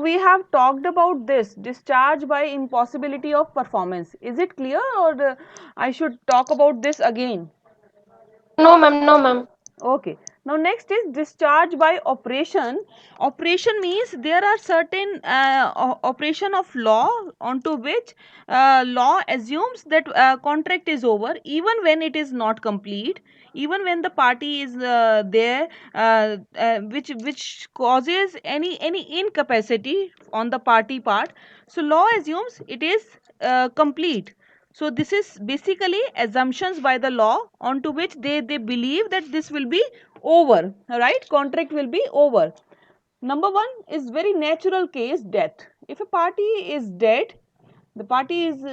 we have talked about this discharge by impossibility of performance. Is it clear, or I should talk about this again? No, ma'am. No, ma'am. Okay. Now next is discharge by operation. Operation means there are certain operation of law onto which law assumes that contract is over even when it is not complete, even when the party is there, which causes any incapacity on the party part. So law assumes it is complete. So this is basically assumptions by the law onto which they believe that this will be over, right? Contract will be over. Number one is very natural case, death. If a party is dead, the party is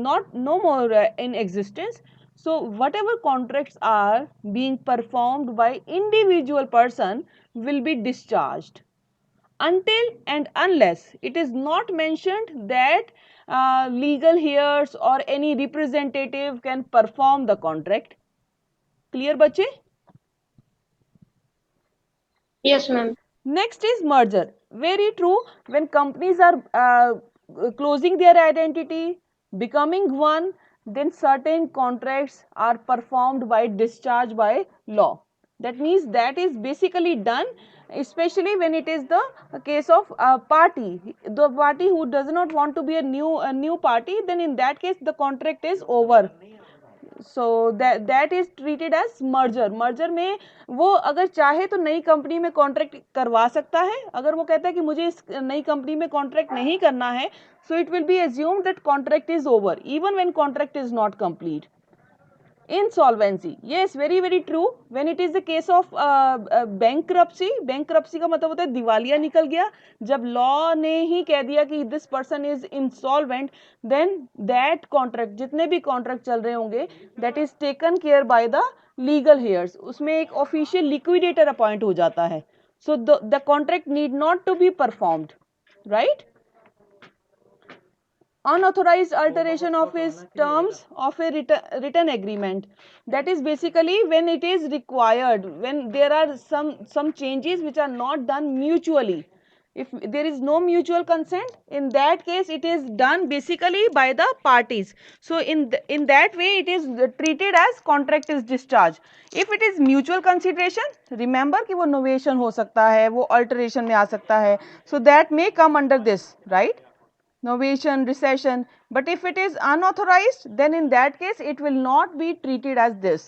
not no more in existence. So whatever contracts are being performed by individual person will be discharged until and unless it is not mentioned that legal heirs or any representative can perform the contract. Clear बच्चे? Yes, ma'am. Next is merger. Very true. When companies are closing their identity, becoming one, then certain contracts are performed by discharge by law. That means that is basically done, especially when it is the case of a party. The party who does not want to be a new party, then in that case the contract is over. So that is treated as merger. Merger में वो अगर चाहे तो नई company में contract करवा सकता है. अगर वो कहता है कि मुझे इस नई कंपनी में कॉन्ट्रैक्ट नहीं करना है, so it will be assumed that contract is over even when contract is not complete. Insolvency, yes, very very true. When it is the case of bankruptcy. Bankruptcy का मतलब होता है दिवालिया निकल गया. जब लॉ ने ही कह दिया कि this person is insolvent, then that contract, जितने भी कॉन्ट्रैक्ट चल रहे होंगे, that is taken care by the legal heirs. उसमें एक ऑफिशियल लिक्विडेटर अपॉइंट हो जाता है. So the contract need not to be performed, right? Unauthorized alteration of his terms of a written agreement, that is basically when it is required, when there are some changes which are not done mutually. If there is no mutual consent, in that case it is done basically by the parties. So in that way it is treated as contract is discharged. If it is mutual consideration, remember कि वो novation हो सकता है, वो alteration में आ सकता है, so that may come under this, right? Novation, recession. But if it is unauthorized, then in that case it will not be treated as this.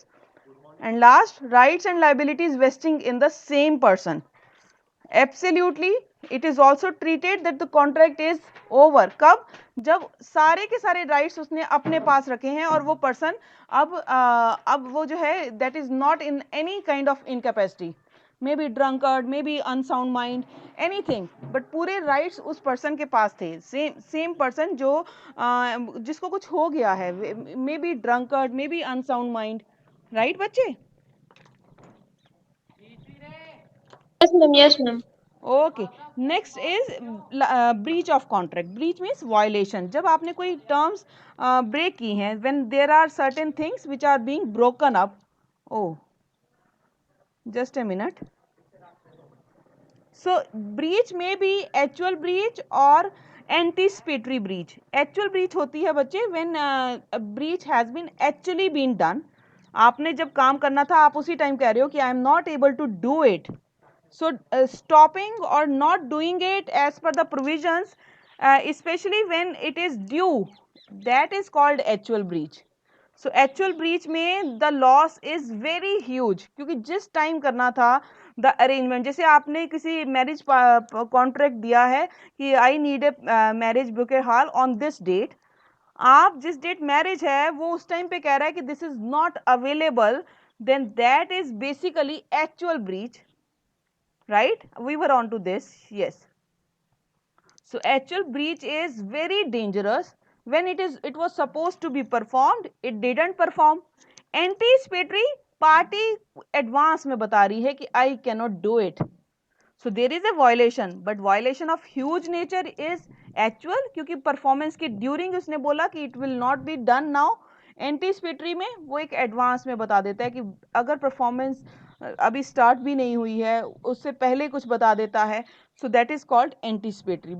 And last, rights and liabilities vesting in the same person. Absolutely, it is also treated that the contract is over. कब? जब सारे के सारे rights उसने अपने पास रखे हैं और वो person अब वो जो है that is not in any kind of incapacity. May be drunkard, may be unsound mind, anything, but पूरे राइट्स उस पर्सन के पास थे. सेम पर्सन जो जिसको कुछ हो गया है, may be drunkard, may be unsound mind, right बच्चे? Yes, ma'am. Yes, ma'am. Okay. Next is breach of contract. Breach means violation. जब आपने कोई टर्म्स ब्रेक की हैं, when there are certain things which are being broken up. Oh, just a minute. So breach may be actual breach or anticipatory breach. Actual breach होती है बच्चे when a breach has been actually been done. आपने जब काम करना था आप उसी टाइम कह रहे हो कि I am not able to do it. So stopping or not doing it as per the provisions, especially when it is due, that is called actual breach. So actual breach में the loss is very huge, क्योंकि जिस time करना था the arrangement, जैसे आपने किसी marriage contract दिया है कि I need a marriage bouquet hall on this date. आप जिस डेट मैरिज है वो उस टाइम पे कह रहा है कि this is not available, then that is basically actual breach, right? We were on to this, yes. So actual breach is very dangerous. When it was supposed to be performed, it didn't perform. Anticipatory, party advance में बता रही है कि I cannot do it. So there is a violation, but violation of huge nature is actual, क्योंकि performance के during उसने बोला कि it will not be done now. Anticipatory में वो एक एडवांस में बता देता है कि अगर परफॉर्मेंस अभी स्टार्ट भी नहीं हुई है, उससे पहले कुछ बता देता है, सो दैट इज कॉल्ड एंटीसिपेटरी।